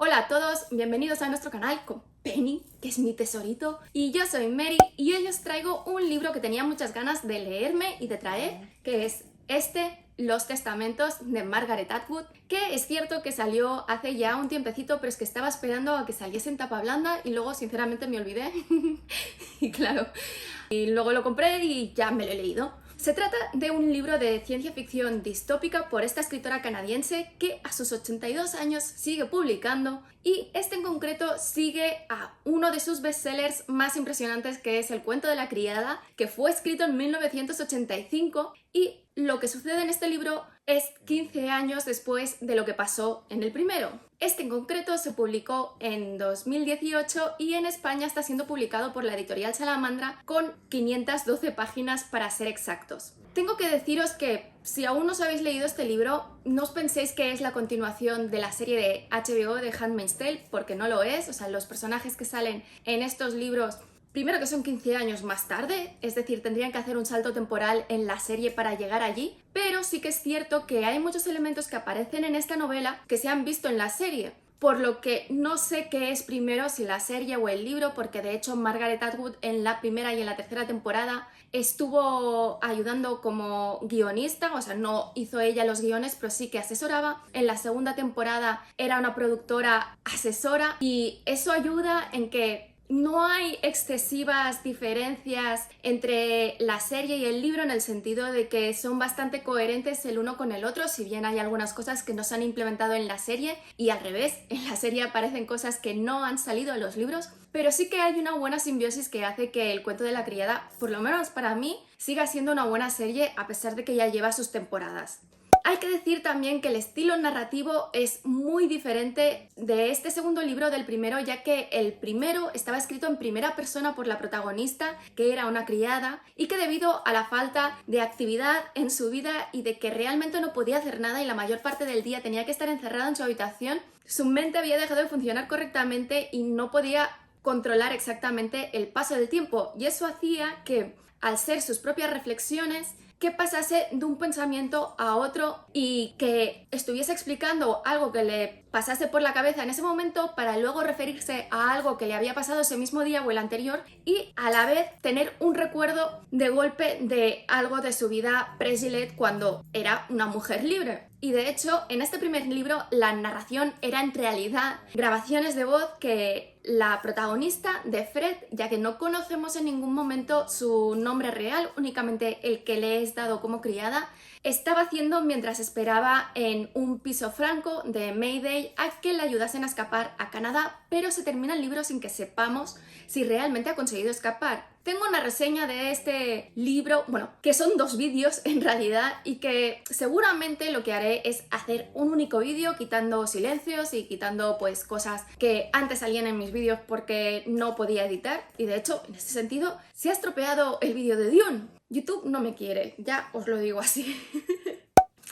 Hola a todos, bienvenidos a nuestro canal con Penny, que es mi tesorito, y yo soy Mary y hoy os traigo un libro que tenía muchas ganas de leerme y de traer, que es Los Testamentos de Margaret Atwood, que es cierto que salió hace ya un tiempecito, pero es que estaba esperando a que saliese en tapa blanda y luego sinceramente me olvidé. Y claro, y luego lo compré y ya me lo he leído. Se trata de un libro de ciencia ficción distópica por esta escritora canadiense que a sus 82 años sigue publicando, y este en concreto sigue a uno de sus bestsellers más impresionantes, que es El cuento de la criada, que fue escrito en 1985, y lo que sucede en este libro es 15 años después de lo que pasó en el primero. Este en concreto se publicó en 2018 y en España está siendo publicado por la editorial Salamandra con 512 páginas para ser exactos. Tengo que deciros que si aún no os habéis leído este libro, no os penséis que es la continuación de la serie de HBO de Handmaid's Tale, porque no lo es. O sea, los personajes que salen en estos libros, primero que son 15 años más tarde, es decir, tendrían que hacer un salto temporal en la serie para llegar allí, pero sí que es cierto que hay muchos elementos que aparecen en esta novela que se han visto en la serie. Por lo que no sé qué es primero, si la serie o el libro, porque de hecho Margaret Atwood en la primera y en la tercera temporada estuvo ayudando como guionista, o sea, no hizo ella los guiones, pero sí que asesoraba. En la segunda temporada era una productora asesora y eso ayuda en que no hay excesivas diferencias entre la serie y el libro, en el sentido de que son bastante coherentes el uno con el otro, si bien hay algunas cosas que no se han implementado en la serie y al revés, en la serie aparecen cosas que no han salido en los libros, pero sí que hay una buena simbiosis que hace que El cuento de la criada, por lo menos para mí, siga siendo una buena serie a pesar de que ya lleva sus temporadas. Hay que decir también que el estilo narrativo es muy diferente de este segundo libro del primero, ya que el primero estaba escrito en primera persona por la protagonista, que era una criada, y que debido a la falta de actividad en su vida y de que realmente no podía hacer nada y la mayor parte del día tenía que estar encerrada en su habitación, su mente había dejado de funcionar correctamente y no podía controlar exactamente el paso del tiempo, y eso hacía que, al ser sus propias reflexiones, que pasase de un pensamiento a otro y que estuviese explicando algo que le pasase por la cabeza en ese momento para luego referirse a algo que le había pasado ese mismo día o el anterior, y a la vez tener un recuerdo de golpe de algo de su vida pre-Gillette cuando era una mujer libre. Y de hecho, en este primer libro la narración era en realidad grabaciones de voz que la protagonista de Fred, ya que no conocemos en ningún momento su nombre real, únicamente el que le es dado como criada, estaba haciendo mientras esperaba en un piso franco de Mayday a que le ayudasen a escapar a Canadá, pero se termina el libro sin que sepamos si realmente ha conseguido escapar. Tengo una reseña de este libro, bueno, que son 2 vídeos en realidad, y que seguramente lo que haré es hacer un único vídeo quitando silencios y quitando pues cosas que antes salían en mis vídeos porque no podía editar, y de hecho en ese sentido se ha estropeado el vídeo de Dune. YouTube no me quiere, ya os lo digo así.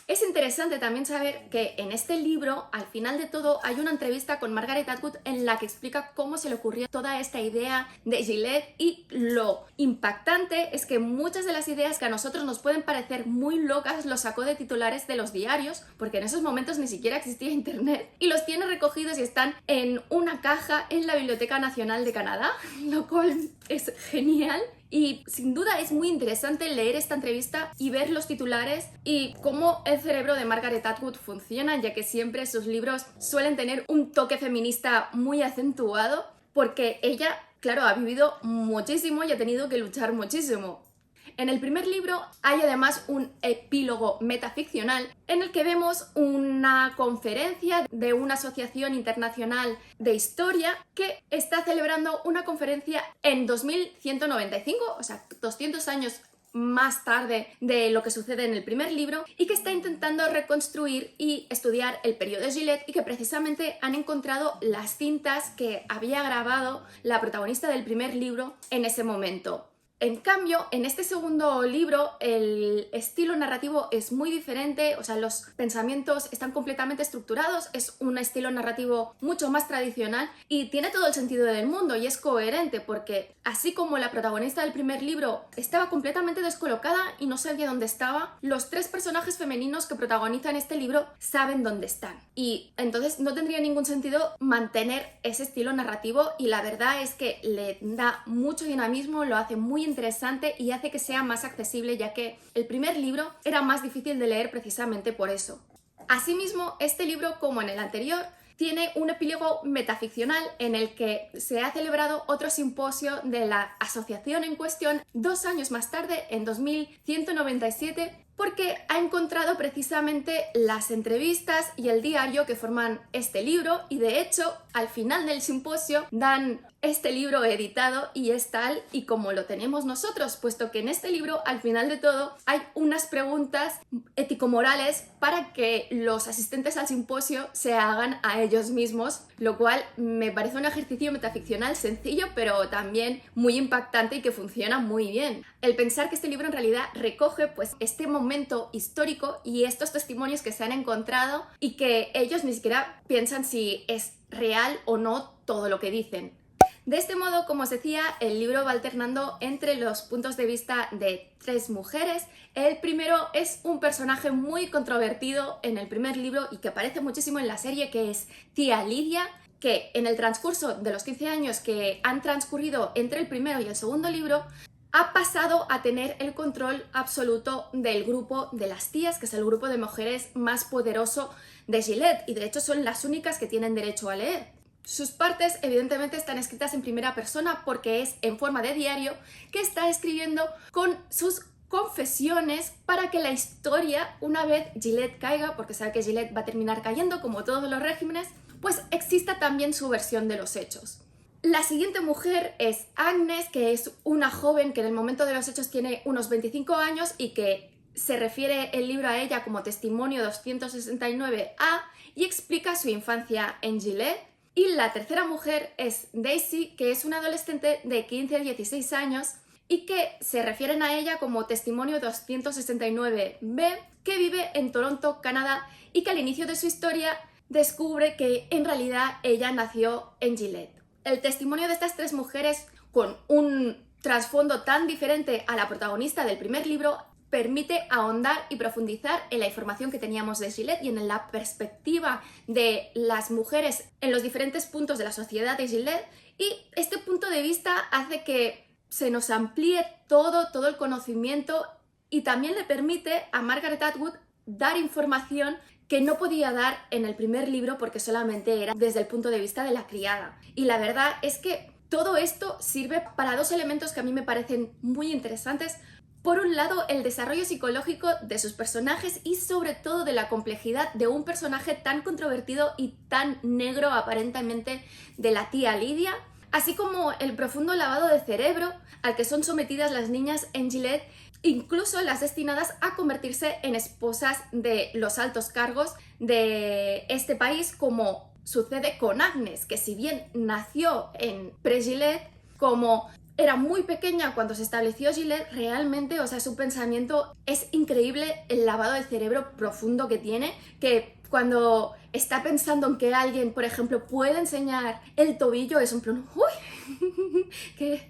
Es interesante también saber que en este libro, al final de todo, hay una entrevista con Margaret Atwood en la que explica cómo se le ocurrió toda esta idea de Gillette, y lo impactante es que muchas de las ideas que a nosotros nos pueden parecer muy locas los sacó de titulares de los diarios, porque en esos momentos ni siquiera existía internet, y los tiene recogidos y están en una caja en la Biblioteca Nacional de Canadá, lo cual es genial. Y sin duda es muy interesante leer esta entrevista y ver los titulares y cómo el cerebro de Margaret Atwood funciona, ya que siempre sus libros suelen tener un toque feminista muy acentuado, porque ella, claro, ha vivido muchísimo y ha tenido que luchar muchísimo. En el primer libro hay además un epílogo metaficcional en el que vemos una conferencia de una asociación internacional de historia que está celebrando una conferencia en 2195, o sea, 200 años más tarde de lo que sucede en el primer libro, y que está intentando reconstruir y estudiar el periodo Gillette, y que precisamente han encontrado las cintas que había grabado la protagonista del primer libro en ese momento. En cambio, en este segundo libro el estilo narrativo es muy diferente, o sea, los pensamientos están completamente estructurados, es un estilo narrativo mucho más tradicional y tiene todo el sentido del mundo y es coherente porque así como la protagonista del primer libro estaba completamente descolocada y no sabía dónde estaba, los tres personajes femeninos que protagonizan este libro saben dónde están. Y entonces no tendría ningún sentido mantener ese estilo narrativo y la verdad es que le da mucho dinamismo, lo hace muy interesante y hace que sea más accesible, ya que el primer libro era más difícil de leer precisamente por eso. Asimismo, este libro, como en el anterior, tiene un epílogo metaficcional en el que se ha celebrado otro simposio de la asociación en cuestión 2 años más tarde, en 2197, porque ha encontrado precisamente las entrevistas y el diario que forman este libro y de hecho al final del simposio dan este libro editado y es tal y como lo tenemos nosotros, puesto que en este libro al final de todo hay unas preguntas ético-morales para que los asistentes al simposio se hagan a ellos mismos, lo cual me parece un ejercicio metaficcional sencillo pero también muy impactante y que funciona muy bien. El pensar que este libro en realidad recoge pues este momento histórico y estos testimonios que se han encontrado y que ellos ni siquiera piensan si es real o no todo lo que dicen. De este modo, como os decía, el libro va alternando entre los puntos de vista de 3 mujeres. El primero es un personaje muy controvertido en el primer libro y que aparece muchísimo en la serie, que es tía Lidia, que en el transcurso de los 15 años que han transcurrido entre el primero y el segundo libro, ha pasado a tener el control absoluto del grupo de las tías, que es el grupo de mujeres más poderoso de Gillette, y de hecho son las únicas que tienen derecho a leer. Sus partes evidentemente están escritas en primera persona porque es en forma de diario que está escribiendo con sus confesiones para que la historia, una vez Gillette caiga, porque sabe que Gillette va a terminar cayendo como todos los regímenes, pues exista también su versión de los hechos. La siguiente mujer es Agnes, que es una joven que en el momento de los hechos tiene unos 25 años y que se refiere el libro a ella como testimonio 269A y explica su infancia en Gillette. Y la tercera mujer es Daisy, que es una adolescente de 15 a 16 años y que se refieren a ella como testimonio 269B, que vive en Toronto, Canadá, y que al inicio de su historia descubre que en realidad ella nació en Gillette. El testimonio de estas 3 mujeres, con un trasfondo tan diferente a la protagonista del primer libro, permite ahondar y profundizar en la información que teníamos de Gillette y en la perspectiva de las mujeres en los diferentes puntos de la sociedad de Gillette, y este punto de vista hace que se nos amplíe todo el conocimiento y también le permite a Margaret Atwood dar información que no podía dar en el primer libro porque solamente era desde el punto de vista de la criada. Y la verdad es que todo esto sirve para 2 elementos que a mí me parecen muy interesantes. Por un lado, el desarrollo psicológico de sus personajes y sobre todo de la complejidad de un personaje tan controvertido y tan negro aparentemente de la tía Lidia, así como el profundo lavado de cerebro al que son sometidas las niñas en Gillette, incluso las destinadas a convertirse en esposas de los altos cargos de este país, como sucede con Agnes, que si bien nació en pre-Gillette, como era muy pequeña cuando se estableció Gillette, realmente, o sea, su pensamiento es increíble, el lavado del cerebro profundo que tiene, que cuando está pensando en que alguien, por ejemplo, puede enseñar el tobillo, es un plan, ¡uy!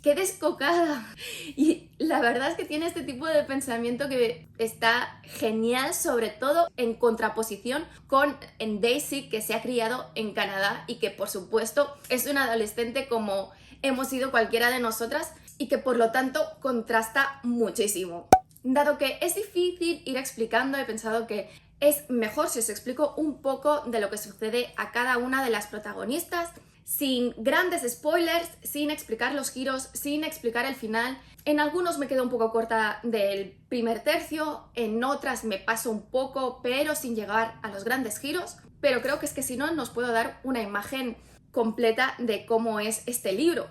¡Qué descocada! Y la verdad es que tiene este tipo de pensamiento que está genial, sobre todo en contraposición con Daisy, que se ha criado en Canadá y que, por supuesto, es una adolescente como hemos sido cualquiera de nosotras y que por lo tanto contrasta muchísimo. Dado que es difícil ir explicando, he pensado que es mejor si os explico un poco de lo que sucede a cada una de las protagonistas, sin grandes spoilers, sin explicar los giros, sin explicar el final. En algunos me quedo un poco corta del primer tercio, en otras me paso un poco, pero sin llegar a los grandes giros. Pero creo que es que si no, nos puedo dar una imagen completa de cómo es este libro.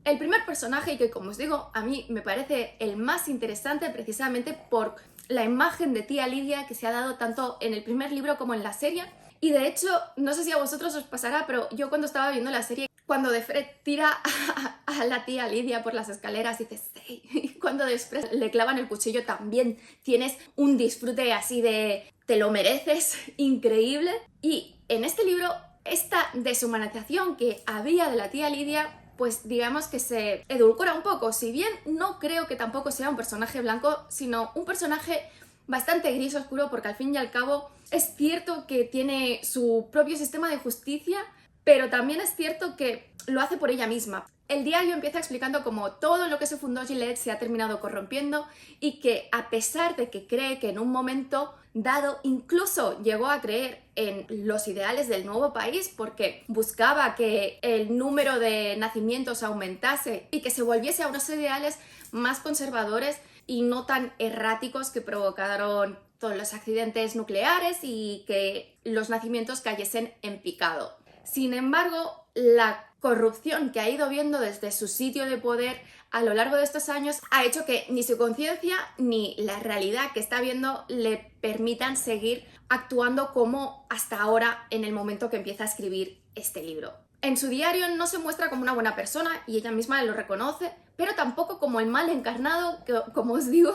El primer personaje, que como os digo, a mí me parece el más interesante precisamente por la imagen de tía Lidia que se ha dado tanto en el primer libro como en la serie. Y de hecho, no sé si a vosotros os pasará, pero yo cuando estaba viendo la serie, cuando Defred tira a la tía Lidia por las escaleras, dices, Y cuando después le clavan el cuchillo también tienes un disfrute así de te lo mereces, increíble. Y en este libro, esta deshumanización que había de la tía Lidia, pues digamos que se edulcora un poco, si bien no creo que tampoco sea un personaje blanco, sino un personaje bastante gris oscuro, porque al fin y al cabo es cierto que tiene su propio sistema de justicia, pero también es cierto que lo hace por ella misma. El diario empieza explicando cómo todo lo que se fundó Gillette se ha terminado corrompiendo y que a pesar de que cree que en un momento dado incluso llegó a creer en los ideales del nuevo país porque buscaba que el número de nacimientos aumentase y que se volviese a unos ideales más conservadores y no tan erráticos que provocaron todos los accidentes nucleares y que los nacimientos cayesen en picado. Sin embargo, la corrupción que ha ido viendo desde su sitio de poder a lo largo de estos años ha hecho que ni su conciencia ni la realidad que está viendo le permitan seguir actuando como hasta ahora en el momento que empieza a escribir este libro. En su diario no se muestra como una buena persona y ella misma lo reconoce, pero tampoco como el mal encarnado, que, como os digo,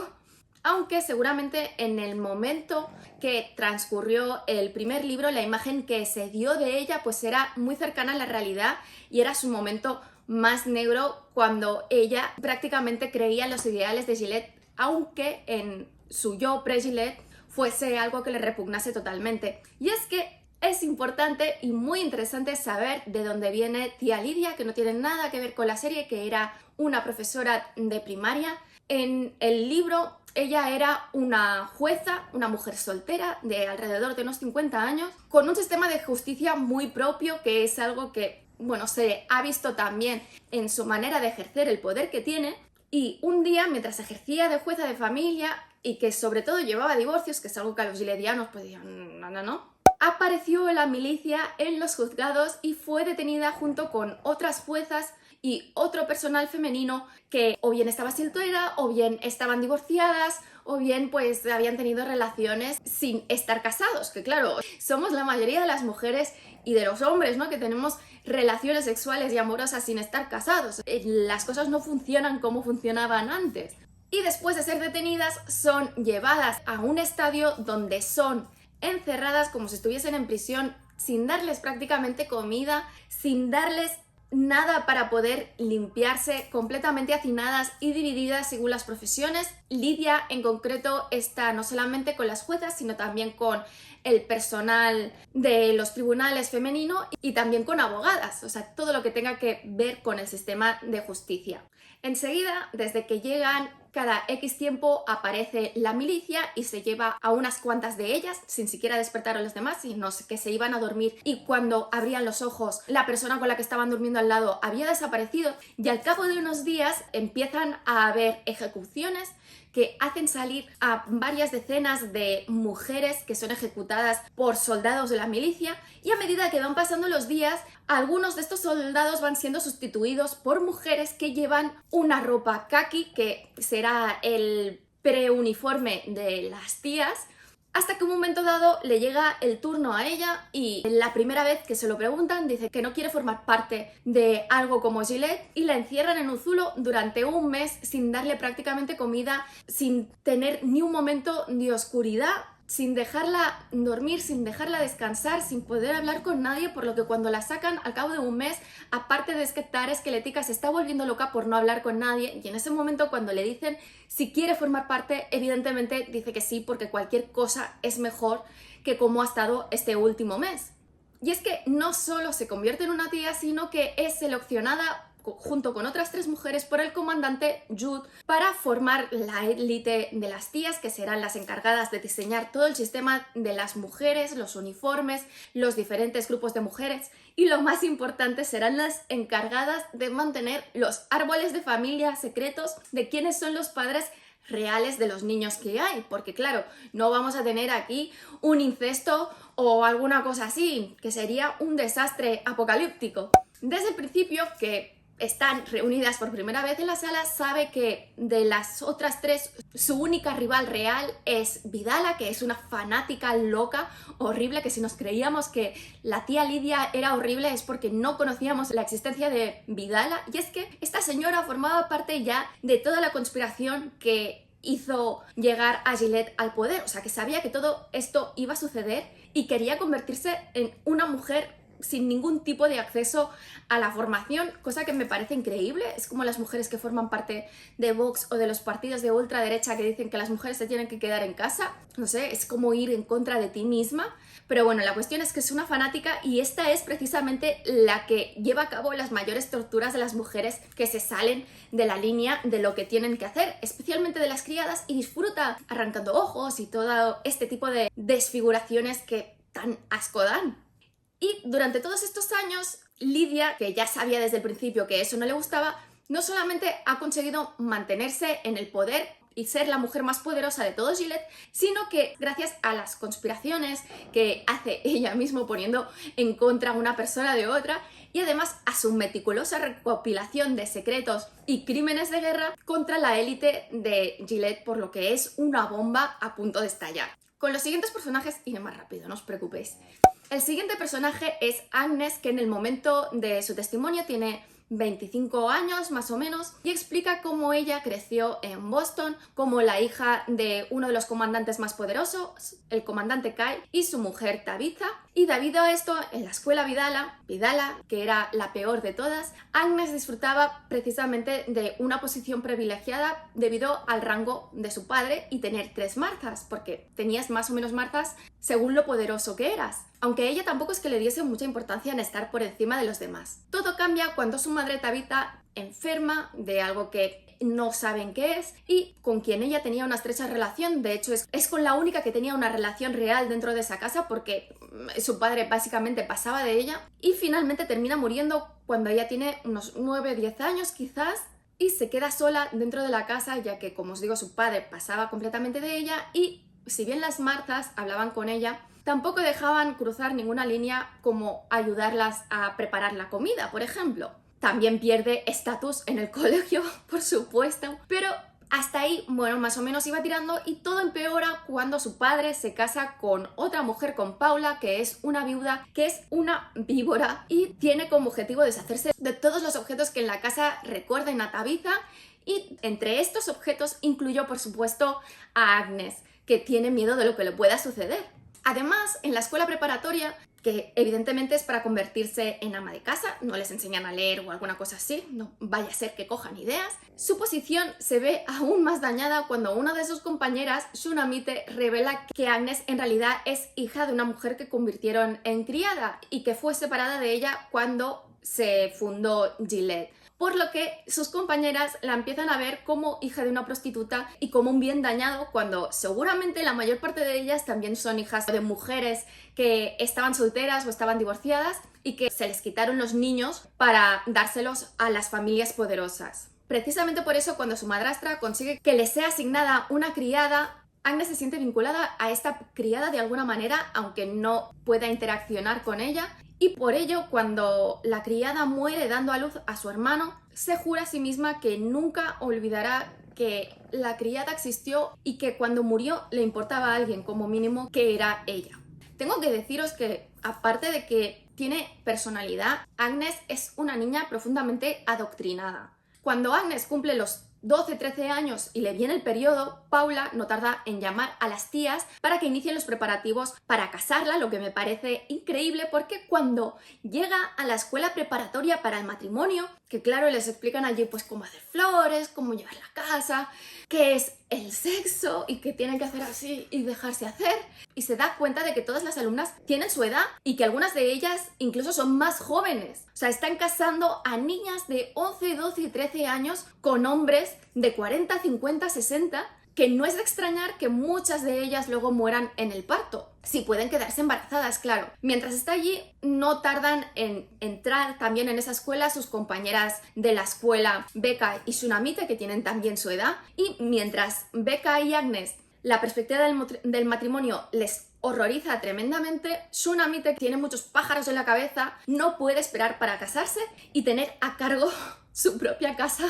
aunque seguramente en el momento que transcurrió el primer libro, la imagen que se dio de ella pues era muy cercana a la realidad y era su momento más negro cuando ella prácticamente creía en los ideales de Gillette, aunque en su yo pre-Gillette fuese algo que le repugnase totalmente. Y es que es importante y muy interesante saber de dónde viene tía Lidia, que no tiene nada que ver con la serie, que era una profesora de primaria. En el libro ella era una jueza, una mujer soltera de alrededor de unos 50 años, con un sistema de justicia muy propio, que es algo que, bueno, se ha visto también en su manera de ejercer el poder que tiene. Y un día, mientras ejercía de jueza de familia y que sobre todo llevaba divorcios, que es algo que a los giledianos pues decían, no, apareció la milicia en los juzgados y fue detenida junto con otras juezas y otro personal femenino que o bien estaba soltera, o bien estaban divorciadas, o bien pues habían tenido relaciones sin estar casados, que claro, somos la mayoría de las mujeres y de los hombres, ¿no?, que tenemos relaciones sexuales y amorosas sin estar casados. Las cosas no funcionan como funcionaban antes. Y después de ser detenidas son llevadas a un estadio donde son encerradas como si estuviesen en prisión, sin darles prácticamente comida, sin darles nada para poder limpiarse, completamente hacinadas y divididas según las profesiones. Lidia en concreto está no solamente con las juezas, sino también con el personal de los tribunales femenino y también con abogadas, o sea, todo lo que tenga que ver con el sistema de justicia. Enseguida, desde que llegan, cada X tiempo aparece la milicia y se lleva a unas cuantas de ellas sin siquiera despertar a los demás, sino que se iban a dormir y cuando abrían los ojos la persona con la que estaban durmiendo al lado había desaparecido y al cabo de unos días empiezan a haber ejecuciones que hacen salir a varias decenas de mujeres que son ejecutadas por soldados de la milicia y a medida que van pasando los días, algunos de estos soldados van siendo sustituidos por mujeres que llevan una ropa caqui, que será el preuniforme de las tías, hasta que un momento dado le llega el turno a ella y la primera vez que se lo preguntan dice que no quiere formar parte de algo como Gillette y la encierran en un zulo durante un mes sin darle prácticamente comida, sin tener ni un momento de oscuridad, sin dejarla dormir, sin dejarla descansar, sin poder hablar con nadie, por lo que cuando la sacan al cabo de un mes, aparte de estar esquelética, se está volviendo loca por no hablar con nadie y en ese momento cuando le dicen si quiere formar parte, evidentemente dice que sí, porque cualquier cosa es mejor que cómo ha estado este último mes. Y es que no solo se convierte en una tía, sino que es seleccionada junto con otras 3 mujeres por el comandante Jude para formar la élite de las tías, que serán las encargadas de diseñar todo el sistema de las mujeres, los uniformes, los diferentes grupos de mujeres y lo más importante, serán las encargadas de mantener los árboles de familia secretos de quiénes son los padres reales de los niños que hay, porque claro, no vamos a tener aquí un incesto o alguna cosa así, que sería un desastre apocalíptico. Desde el principio, que están reunidas por primera vez en la sala, sabe que de las otras tres, su única rival real es Vidala, que es una fanática loca, horrible, que si nos creíamos que la tía Lidia era horrible es porque no conocíamos la existencia de Vidala. Y es que esta señora formaba parte ya de toda la conspiración que hizo llegar a Gillette al poder, o sea que sabía que todo esto iba a suceder y quería convertirse en una mujer sin ningún tipo de acceso a la formación, cosa que me parece increíble. Es como las mujeres que forman parte de Vox o de los partidos de ultraderecha que dicen que las mujeres se tienen que quedar en casa. No sé, es como ir en contra de ti misma. Pero bueno, la cuestión es que es una fanática y esta es precisamente la que lleva a cabo las mayores torturas de las mujeres que se salen de la línea de lo que tienen que hacer, especialmente de las criadas, y disfruta arrancando ojos y todo este tipo de desfiguraciones que tan asco dan. Y durante todos estos años, Lidia, que ya sabía desde el principio que eso no le gustaba, no solamente ha conseguido mantenerse en el poder y ser la mujer más poderosa de todo Gillette, sino que gracias a las conspiraciones que hace ella misma poniendo en contra una persona de otra, y además a su meticulosa recopilación de secretos y crímenes de guerra contra la élite de Gillette, por lo que es una bomba a punto de estallar. Con los siguientes personajes iré más rápido, no os preocupéis. El siguiente personaje es Agnes, que en el momento de su testimonio tiene 25 años más o menos, y explica cómo ella creció en Boston como la hija de uno de los comandantes más poderosos, el comandante Kyle, y su mujer Tabitha. Y debido a esto, en la escuela Vidala, que era la peor de todas, Agnes disfrutaba precisamente de una posición privilegiada debido al rango de su padre y tener 3 Marthas, porque tenías más o menos Marthas según lo poderoso que eras. Aunque ella tampoco es que le diese mucha importancia en estar por encima de los demás. Todo cambia cuando su madre Tabitha enferma de algo que no saben qué es y con quien ella tenía una estrecha relación. De hecho, es con la única que tenía una relación real dentro de esa casa porque su padre básicamente pasaba de ella, y finalmente termina muriendo cuando ella tiene unos 9 o 10 años quizás, y se queda sola dentro de la casa ya que, como os digo, su padre pasaba completamente de ella, y si bien las Marthas hablaban con ella, tampoco dejaban cruzar ninguna línea como ayudarlas a preparar la comida, por ejemplo. También pierde estatus en el colegio, por supuesto, pero hasta ahí, bueno, más o menos iba tirando, y todo empeora cuando su padre se casa con otra mujer, con Paula, que es una viuda, que es una víbora y tiene como objetivo deshacerse de todos los objetos que en la casa recuerden a Tabitha, y entre estos objetos incluyó, por supuesto, a Agnes, que tiene miedo de lo que le pueda suceder. Además, en la escuela preparatoria, que evidentemente es para convertirse en ama de casa, no les enseñan a leer o alguna cosa así, no vaya a ser que cojan ideas, su posición se ve aún más dañada cuando una de sus compañeras, Shunamite, revela que Agnes en realidad es hija de una mujer que convirtieron en criada y que fue separada de ella cuando se fundó Gillette. Por lo que sus compañeras la empiezan a ver como hija de una prostituta y como un bien dañado, cuando seguramente la mayor parte de ellas también son hijas de mujeres que estaban solteras o estaban divorciadas y que se les quitaron los niños para dárselos a las familias poderosas. Precisamente por eso, cuando su madrastra consigue que le sea asignada una criada, Agnes se siente vinculada a esta criada de alguna manera, aunque no pueda interaccionar con ella. Y por ello, cuando la criada muere dando a luz a su hermano, se jura a sí misma que nunca olvidará que la criada existió y que cuando murió le importaba a alguien, como mínimo, que era ella. Tengo que deciros que, aparte de que tiene personalidad, Agnes es una niña profundamente adoctrinada. Cuando Agnes cumple los 12-13 años y le viene el periodo, Paula no tarda en llamar a las tías para que inicien los preparativos para casarla, lo que me parece increíble porque cuando llega a la escuela preparatoria para el matrimonio, que claro, les explican allí pues cómo hacer flores, cómo llevar la casa, qué es el sexo y que tienen que hacer así y dejarse hacer, y se da cuenta de que todas las alumnas tienen su edad y que algunas de ellas incluso son más jóvenes. O sea, están casando a niñas de 11, 12 y 13 años con hombres de 40, 50, 60, que no es de extrañar que muchas de ellas luego mueran en el parto, si pueden quedarse embarazadas, claro. Mientras está allí, no tardan en entrar también en esa escuela sus compañeras de la escuela, Becca y Shunamite, que tienen también su edad, y mientras Becca y Agnes, la perspectiva del matrimonio les horroriza tremendamente, Shunamite, que tiene muchos pájaros en la cabeza, no puede esperar para casarse y tener a cargo su propia casa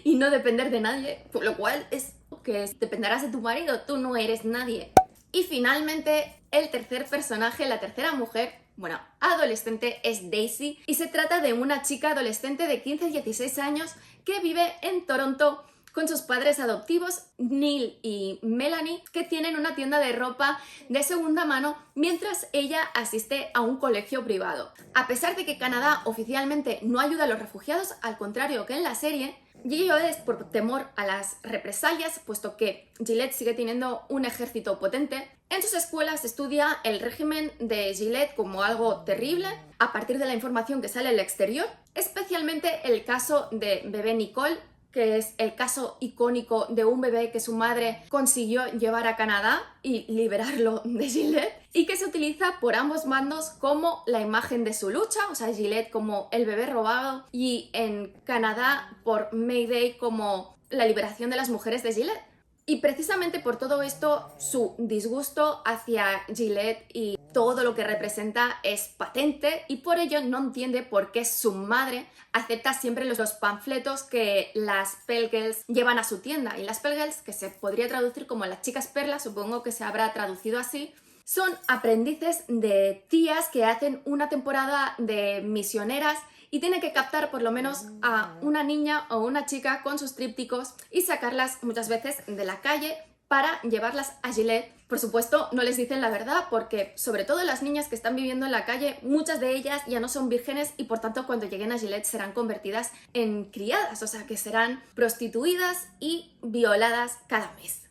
y no depender de nadie, por lo cual es que dependerás de tu marido, tú no eres nadie. Y finalmente, el tercer personaje, la tercera mujer, bueno, adolescente, es Daisy, y se trata de una chica adolescente de 15-16 años que vive en Toronto con sus padres adoptivos, Neil y Melanie, que tienen una tienda de ropa de segunda mano mientras ella asiste a un colegio privado. A pesar de que Canadá oficialmente no ayuda a los refugiados, al contrario que en la serie, y ello es por temor a las represalias, puesto que Gillette sigue teniendo un ejército potente. En sus escuelas se estudia el régimen de Gillette como algo terrible a partir de la información que sale al exterior, especialmente el caso de bebé Nicole, que es el caso icónico de un bebé que su madre consiguió llevar a Canadá y liberarlo de Gillette, y que se utiliza por ambos bandos como la imagen de su lucha, o sea, Gillette como el bebé robado y en Canadá por May Day como la liberación de las mujeres de Gillette. Y precisamente por todo esto, su disgusto hacia Gillette y todo lo que representa es patente, y por ello no entiende por qué su madre acepta siempre los panfletos que las Pale Girls llevan a su tienda. Y las Pale Girls, que se podría traducir como las chicas perlas, supongo que se habrá traducido así, son aprendices de tías que hacen una temporada de misioneras y tienen que captar por lo menos a una niña o una chica con sus trípticos y sacarlas muchas veces de la calle para llevarlas a Gillette. Por supuesto, no les dicen la verdad porque, sobre todo las niñas que están viviendo en la calle, muchas de ellas ya no son vírgenes y por tanto cuando lleguen a Gillette serán convertidas en criadas, o sea que serán prostituidas y violadas cada mes.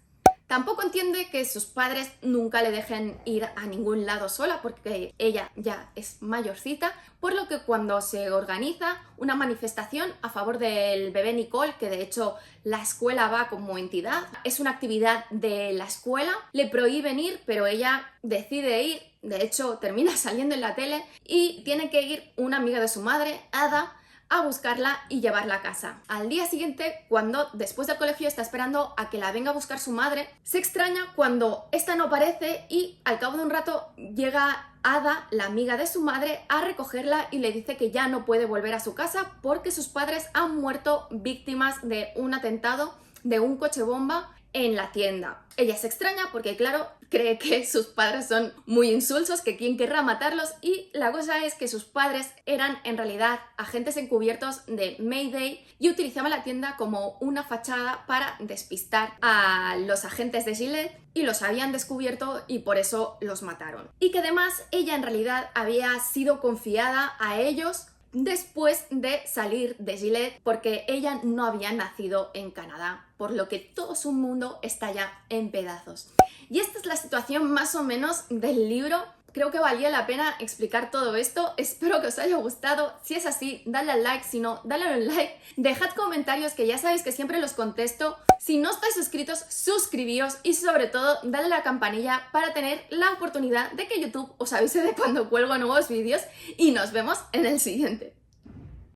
Tampoco entiende que sus padres nunca le dejen ir a ningún lado sola porque ella ya es mayorcita, por lo que cuando se organiza una manifestación a favor del bebé Nicole, que de hecho la escuela va como entidad, es una actividad de la escuela, le prohíben ir, pero ella decide ir, de hecho termina saliendo en la tele y tiene que ir una amiga de su madre, Ada, a buscarla y llevarla a casa. Al día siguiente, cuando después del colegio está esperando a que la venga a buscar su madre, se extraña cuando esta no aparece y al cabo de un rato llega Ada, la amiga de su madre, a recogerla y le dice que ya no puede volver a su casa porque sus padres han muerto víctimas de un atentado de un coche bomba en la tienda. Ella se extraña porque, claro, cree que sus padres son muy insulsos, que quién querrá matarlos, y la cosa es que sus padres eran en realidad agentes encubiertos de Mayday y utilizaban la tienda como una fachada para despistar a los agentes de Gillette y los habían descubierto y por eso los mataron. Y que además ella en realidad había sido confiada a ellos después de salir de Gillette porque ella no había nacido en Canadá, por lo que todo su mundo está ya en pedazos. Y esta es la situación más o menos del libro. Creo que valía la pena explicar todo esto, espero que os haya gustado. Si es así, dale al like, si no, dale al like. Dejad comentarios que ya sabéis que siempre los contesto. Si no estáis suscritos, suscribíos y sobre todo dale a la campanilla para tener la oportunidad de que YouTube os avise de cuando cuelgo nuevos vídeos y nos vemos en el siguiente.